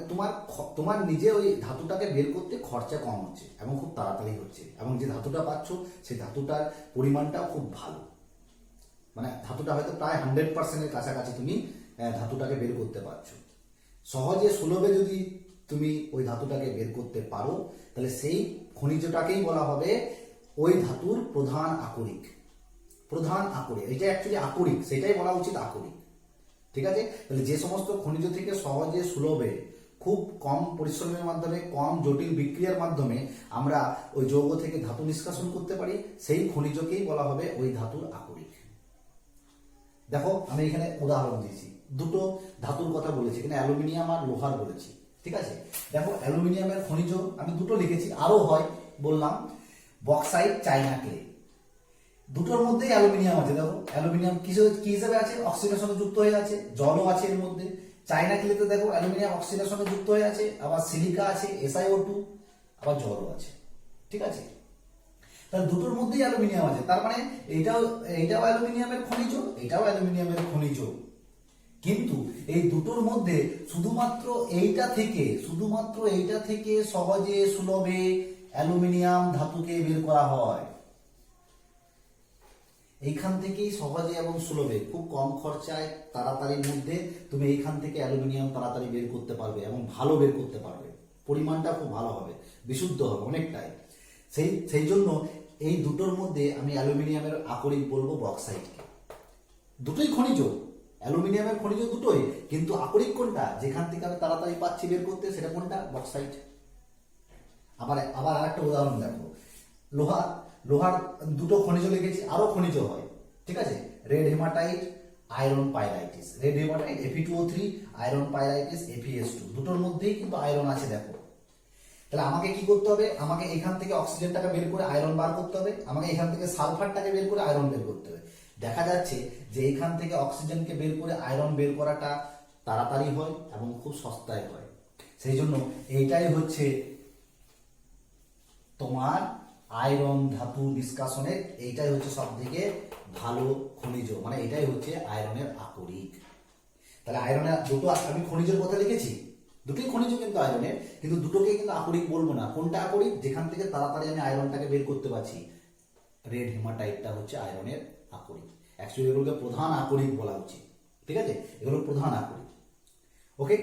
তোমার নিজে ওই ধাতুটাকে বের করতে খরচা কম হচ্ছে এবং খুব তাড়াতাড়ি হচ্ছে, এবং যে ধাতুটা পাচ্ছ সেই ধাতুটার পরিমাণটাও খুব ভালো, মানে ধাতুটা হয়তো প্রায় 100%-এর কাছাকাছি তুমি ধাতুটাকে বের করতে পারছো। সহজে সুলভে যদি তুমি ওই ধাতুটাকে বের করতে পারো তাহলে সেই খনিজটাকেই বলা হবে ওই ধাতুর প্রধান আকরিক। এটা অ্যাকচুয়ালি আকরিক, সেটাই বলা উচিত আকরিক। ঠিক আছে। তাহলে যে সমস্ত খনিজ থেকে সহজে সুলভে খুব কম পরিশ্রমের মাধ্যমে কম জটিল বিক্রিয়ার মাধ্যমে আমরা ওই যৌগ থেকে ধাতু নিষ্কাশন করতে পারি, সেই খনিজকেই বলা হবে ওই ধাতুর আকরিক। দেখো আমি এখানে উদাহরণ দিয়েছি, দুটো ধাতুর কথা বলেছি, এখানে অ্যালুমিনিয়াম আর লোহার বলেছি। ঠিক আছে। দেখো অ্যালুমিনিয়ামের খনিজ আমি দুটো লিখেছি, আরো হয় বললাম বক্সাইট, চায়না ক্লে, দুটোর মধ্যেই অ্যালুমিনিয়াম আছে। দেখো অ্যালুমিনিয়াম কি হিসেবে আছে, অক্সিজেনের সঙ্গে যুক্ত হয়ে আছে, জলও আছে এর মধ্যে। চায়না ক্লেতে দেখো অ্যালুমিনিয়াম অক্সিজেনের সঙ্গে যুক্ত হয়ে আছে, আবার সিলিকা আছে, SiO2, আবার জলও আছে। ঠিক আছে। তাহলে দুটোর মধ্যেই অ্যালুমিনিয়াম আছে, তার মানে এইটাও অ্যালুমিনিয়ামের খনিজ, এটাও অ্যালুমিনিয়ামের খনিজ। কিন্তু এই দুটোর মধ্যে শুধুমাত্র এইটা থেকে সহজে সুলভে অ্যালুমিনিয়াম ধাতুকে বের করা হয়। এইখান থেকেই সহজে এবং সুলভে খুব কম খরচায় তাড়াতাড়ির মধ্যে তুমি এইখান থেকে অ্যালুমিনিয়াম তাড়াতাড়ি বের করতে পারবে এবং ভালো বের করতে পারবে, পরিমাণটা খুব ভালো হবে, বিশুদ্ধ হবে অনেকটাই। সেই জন্য এই দুটোর মধ্যে আমি অ্যালুমিনিয়ামের আকরিক বলবো বক্সাইটকে। দুটোই খনিজ, অ্যালুমিনিয়ামের খনিজ দুটোই, কিন্তু আকরিক কোনটা, যেখান থেকে আমি তাড়াতাড়ি পাচ্ছি বের করতে, সেটা কোনটা, বক্সাইট। আবার আরেকটা উদাহরণ দেখো, লোহার দুটো খনিজ লিখেছি, আরো খনিজ হয়। ঠিক আছে। Red hematite, iron pyrites, red hematite Fe2O3, iron pyrites FeS2, দুটোর মধ্যেই কিন্তু আয়রন আছে। দেখো তাহলে আমাকে কি করতে হবে, আমাকে এখান থেকে অক্সিজেনটাকে বের করে আয়রন বার করতে হবে, আমাকে এখান থেকে সালফারটাকে বের করে আয়রন বের করতে হবে। দেখা যাচ্ছে যে এখান থেকে অক্সিজেনকে বের করে আয়রন বের করাটা তাড়াতাড়ি হয় এবং খুব সস্তায় হয়। সেই জন্য এইটাই হচ্ছে তোমার আয়রন ধাতু নিষ্কাশনের, এইটাই হচ্ছে সব থেকে ভালো খনিজ, মানে এটাই হচ্ছে আয়রনের আকরিক। তাহলে আয়রনের দুটো আমি খনিজের কথা লিখেছি, দুটোই খনিজ কিন্তু আয়রনের, কিন্তু দুটোকে কিন্তু আকরিক বলবো না। কোনটা আকরিক, যেখান থেকে তাড়াতাড়ি আমি আয়রনটাকে বের করতে পারছি, রেড হেমাটাইটটা হচ্ছে আয়রনের আকরিক। অ্যাকচুয়ালি এগুলোকে প্রধান আকরিক বলা উচিত। ঠিক আছে, এগুলো প্রধান আকরিক। ওকে,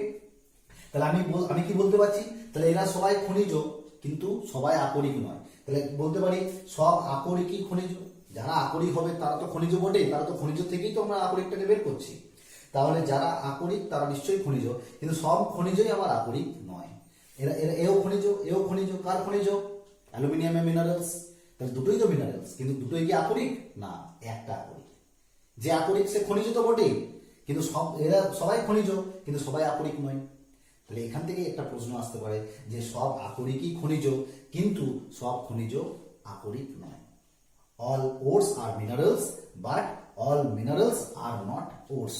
তাহলে আমি কি বলতে পারছি, তাহলে এরা সবাই খনিজ কিন্তু সবাই আকরিক নয়। তাহলে বলতে পারি সব আকরিকই খনিজ, যারা আকরিক হবে তারা তো খনিজ বটে, তারা তো খনিজ থেকেই তো আমরা আকরিকটাকে বের করছি। তাহলে যারা আকরিক তারা নিশ্চয়ই খনিজ, কিন্তু সব খনিজই আবার আকরিক নয়। এও খনিজ, কার খনিজ, অ্যালুমিনিয়ামের মিনারেলস। তাহলে দুটোই তো মিনারেলস, কিন্তু দুটোই কি আকরিক না, একটা আকরিক। যে আকরিক সে খনিজ তো বটেই, কিন্তু এরা সবাই খনিজ কিন্তু সবাই আকরিক নয়। তাহলে এখান থেকে একটা প্রশ্ন আসতে পারে যে সব আকরিকই খনিজ কিন্তু সব খনিজ আকরিক নয়। All ores are minerals but all minerals are not ores.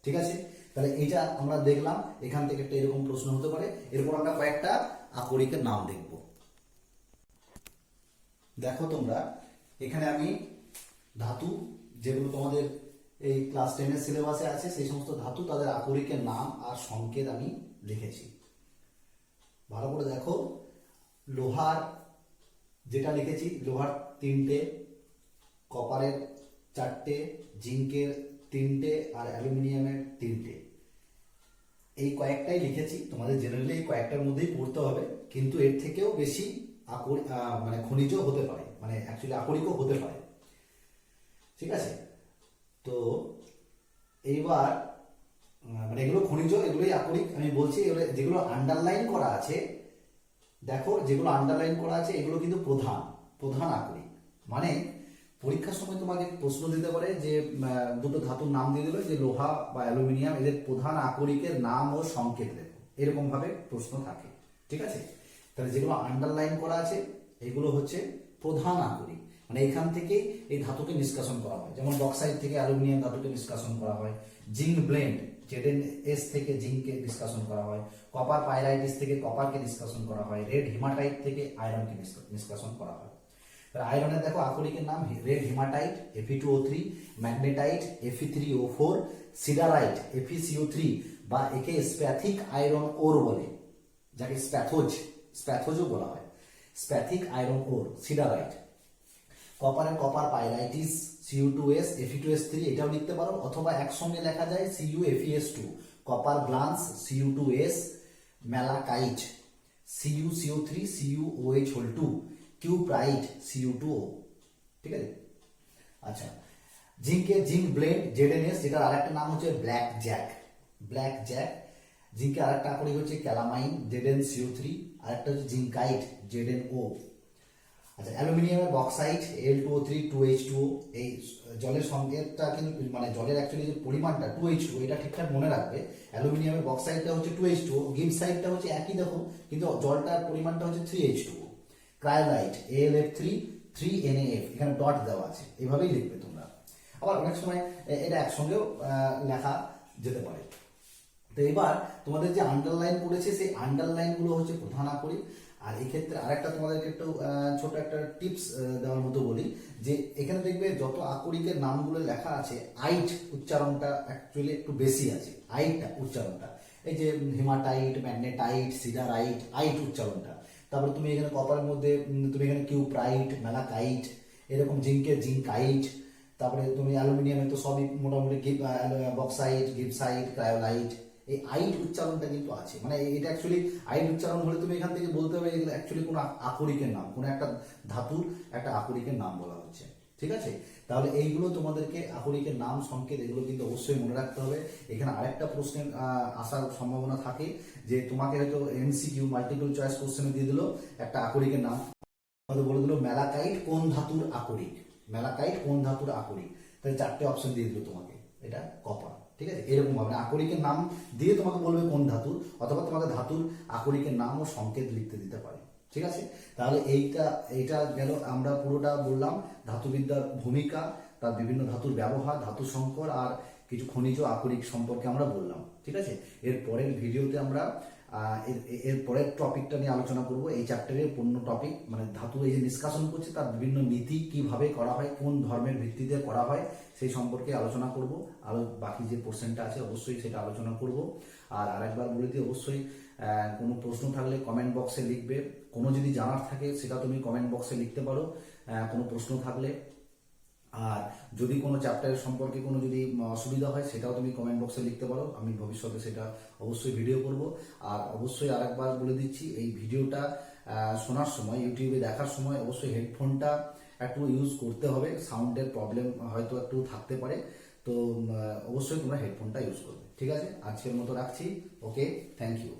ঠিক আছে। তাহলে এটা আমরা দেখলাম, এখান থেকে একটা এরকম প্রশ্ন হতে পারে। এরপর আমরা কয়েকটা আকরিকের নাম দেখব। দেখো তোমরা এখানে আমি ধাতু যেগুলো তোমাদের এই ক্লাস 10-এর সিলেবাসে আছে, সেই সমস্ত ধাতু তাদের আকরিকের নাম আর সংকেত আমি লিখেছি। ভালো করে দেখো, লোহার যেটা লিখেছি, লোহার 3টে, কপারের 4টে, জিঙ্কের 3টে আর অ্যালুমিনিয়ামের 3টে। এই কয়েকটাই লিখেছি। তোমাদের জেনারেলি এই কয়েকটার মধ্যেই পড়তে হবে, কিন্তু এর থেকেও বেশি মানে খনিজ হতে পারে, মানে অ্যাকচুয়ালি আকরিকও হতে পারে। ঠিক আছে, তো এইবার মানে এগুলো খনিজ, এগুলোই আকরিক আমি বলছি। এগুলো যেগুলো আন্ডারলাইন করা আছে, দেখো যেগুলো আন্ডারলাইন করা আছে এগুলো কিন্তু প্রধান প্রধান আকরিক। মানে পরীক্ষার সময় তোমাকে প্রশ্ন দিতে পারে যে দুটো ধাতুর নাম দিয়ে দিল, যে লোহা বা অ্যালুমিনিয়াম, এদের প্রধান আকরিকের নাম ও সংকেত দেখো, এরকম ভাবে প্রশ্ন থাকে। ঠিক আছে, তাহলে যেগুলো আন্ডারলাইন করা আছে এগুলো হচ্ছে প্রধান আকরিক, মানে এখান থেকে এই ধাতুকে নিষ্কাশন করা হয়। যেমন বক্সাইট থেকে অ্যালুমিনিয়াম ধাতুকে নিষ্কাশন করা হয়, জিঙ্ক ব্লেন্ড ZnS থেকে জিঙ্ককে নিষ্কাশন করা হয়, কপার পাইরাইটিস থেকে কপারকে নিষ্কাশন করা হয়, রেড হিমাটাইট থেকে আয়রনকে নিষ্কাশন করা হয়। আয়রনের দেখো আকরিকের নাম red haematite Fe2O3, magnetite Fe3O4, সিডারাইট FeCO3, বা একে স্প্যাথিক আয়রন ওর বলে, যাকে স্প্যাথোজও বলা হয়, স্প্যাথিক আয়রন ওর সিডারাইট। কপারের কপার পাইরাইটিস Cu2S Fe2S3, এটাও লিখতে পারো, অথবা একসঙ্গে লেখা যায় CuFeS2, copper glance Cu2S, malachite CuCO3 CuOH2, কিউপ্রাইট Cu2O। ঠিক আছে, আচ্ছা জিঙ্ক ব্লেড ZnS, যেটার আরেকটা নাম হচ্ছে ব্ল্যাক জ্যাক। জিঙ্কের আরেকটা আকরিক হচ্ছে ক্যালামাইন ZnCO3, আরেকটা হচ্ছে জিঙ্কাইট ZnO। আচ্ছা, অ্যালুমিনিয়ামের বক্সাইট Al2O3 2H2O। এই জলের সংকেতটা কিন্তু, মানে জলের অ্যাকচুয়ালি যে পরিমাণটা 2H2O, এটা ঠিকঠাক মনে রাখবে। অ্যালুমিনিয়ামের বক্সাইটটা হচ্ছে 2H2O, গিবসাইটটা হচ্ছে একই দেখো, কিন্তু জলটার পরিমাণটা হচ্ছে 3H2O। ক্রায়োলাইট AlF3 3NaF, এখানে ডট দেওয়া আছে, এইভাবেই লিখবে তোমরা। আবার অনেক সময় এটা একসঙ্গেও লেখা যেতে পারে। তো এবার তোমাদের যে আন্ডারলাইন করেছে, সেই আন্ডারলাইন গুলো হচ্ছে প্রধান আকরিক। আর এক্ষেত্রে আরেকটা তোমাদেরকে একটু ছোট একটা টিপস দেওয়ার মতো বলি, যে এখানে দেখবে যত আকরিকের নামগুলো লেখা আছে, আইট উচ্চারণটা অ্যাকচুয়ালি একটু বেশি আছে, আইটটা উচ্চারণটা। এই যে হিমাটাইট, ম্যাগনেটাইট, সিডারাইট, আইট উচ্চারণটা। তারপরে তুমি এখানে কপারের মধ্যে তুমি এখানে কিউপ্রাইট, ম্যালাকাইট, এরকম জিঙ্কের জিঙ্কাইট। তারপরে তুমি অ্যালুমিনিয়ামে তো সবই মোটামুটি বক্সাইট, গিবসাইট, ক্রায়োলাইট। এই আইট উচ্চারণটা কিন্তু আছে, মানে এটা অ্যাকচুয়ালি আইট উচ্চারণ হলে তুমি এখান থেকে বলতে হবে এগুলো অ্যাকচুয়ালি কোনো আকরিকের নাম, কোনো একটা ধাতুর একটা আকরিকের নাম বলা হচ্ছে। ঠিক আছে, তাহলে এইগুলো তোমাদেরকে আকরিকের নাম, সংকেত, এগুলো কিন্তু অবশ্যই মনে রাখতে হবে। এখানে আরেকটা প্রশ্নের আসার সম্ভাবনা থাকে, যে তোমাকে হয়তো MCQ মাল্টিপল চয়েস কোশ্চেনে দিয়ে দিল একটা আকরিকের নাম, হয়তো বলে দিল ম্যালাকাইট কোন ধাতুর আকরিক, ম্যালাকাইট কোন ধাতুর আকরিক, তাহলে 4টে অপশন দিয়ে দিল তোমাকে, এটা কপার। ঠিক আছে, এরকম ভাবে আকরিকের নাম দিয়ে তোমাকে বলবে কোন ধাতুর, অথবা তোমাকে ধাতুর আকরিকের নাম ও সংকেত লিখতে দিতে পারে। ঠিক আছে, তাহলে এইটা গেল, আমরা পুরোটা বললাম ধাতুবিদ্যার ভূমিকা, তার বিভিন্ন ধাতুর ব্যবহার, ধাতু সংকর, আর কিছু খনিজ আকরিক সম্পর্কে আমরা বললাম। ঠিক আছে, এর পরের ভিডিওতে আমরা এর পরের টপিকটা নিয়ে আলোচনা করব। এই চ্যাপ্টারের পূর্ণ টপিক, মানে ধাতু এই যে নিষ্কাশন করছে তার বিভিন্ন নীতি কিভাবে করা হয়, কোন ধর্মের ভিত্তিতে করা হয়, সেই সম্পর্কে আলোচনা করব। আর বাকি যে পোর্শনটা আছে অবশ্যই সেটা আলোচনা করব। আর আরেকবার বলে দিই, অবশ্যই কোনো প্রশ্ন থাকলে কমেন্ট বক্সে লিখবে। কোনো যদি জানার থাকে সেটা তুমি কমেন্ট বক্সে লিখতে পারো, কোনো প্রশ্ন থাকলে। আর যদি কোনো চ্যাপ্টারের সম্পর্কে কোনো যদি অসুবিধা হয় সেটাও তুমি কমেন্ট বক্সে লিখতে পারো, আমি ভবিষ্যতে সেটা অবশ্যই ভিডিও করব। আর অবশ্যই আরেকবার বলে দিচ্ছি, এই ভিডিওটা শোনার সময়, ইউটিউবে দেখার সময় অবশ্যই হেডফোনটা একটু ইউজ করতে হবে, সাউন্ডের প্রবলেম হয়তো একটু থাকতে পারে, তো অবশ্যই তোমরা হেডফোনটা ইউজ করবে। ঠিক আছে, আজকের মতো রাখছি। ওকে, থ্যাংক ইউ।